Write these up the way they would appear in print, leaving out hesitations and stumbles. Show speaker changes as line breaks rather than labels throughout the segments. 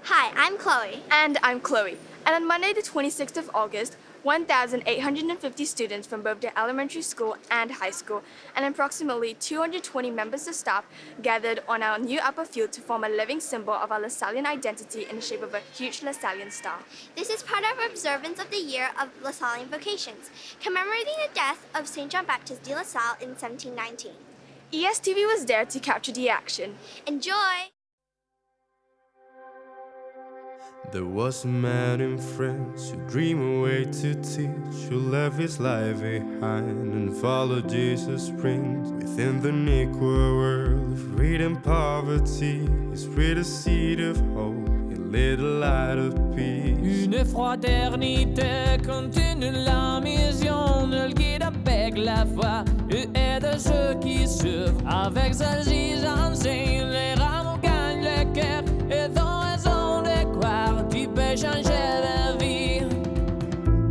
Hi, I'm Chloe.
And I'm Chloe. And on Monday, the 26th of August, 1,850 students from both the elementary school and high school and approximately 220 members of staff gathered on our new upper field to form a living symbol of our Lasallian identity in the shape of a huge Lasallian star.
This is part of observance of the Year of Lasallian Vocations, commemorating the death of St. John Baptist de La Salle in 1719.
ESTV was there to capture the action.
Enjoy!
There was a man in France who dreamed a way to teach, who left his life behind and followed Jesus' prince. Within the Negro world of greed and poverty, he spread a seed of hope, he lit a light of peace.
Une fraternité continue la mission, ne le guide avec la foi, et aide ceux qui souffrent. Avec celle-ci j'enseigne, les rameaux gagnent le cœur, et dans raison de croire, tu peux changer la vie.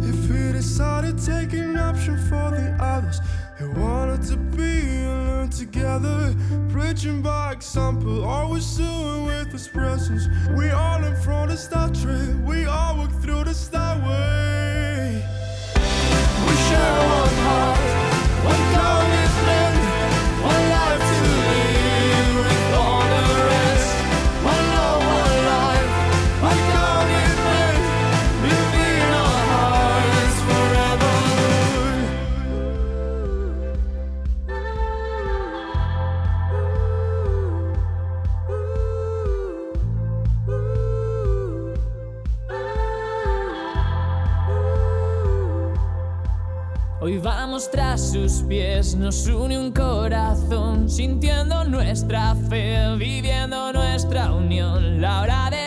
If he decided to take an option for the others, he wanted to be and learn together, preaching by example, always doing with his presence. We all learn from the Star Trek, we all walk through the Star Way.
We share one heart, one commitment, one life to live with all the rest. One love, one life, one commitment, living our hearts forever. Hoy vamos tras sus pies, nos une un corazón, sintiendo nuestra fe, viviendo nuestra unión. La hora de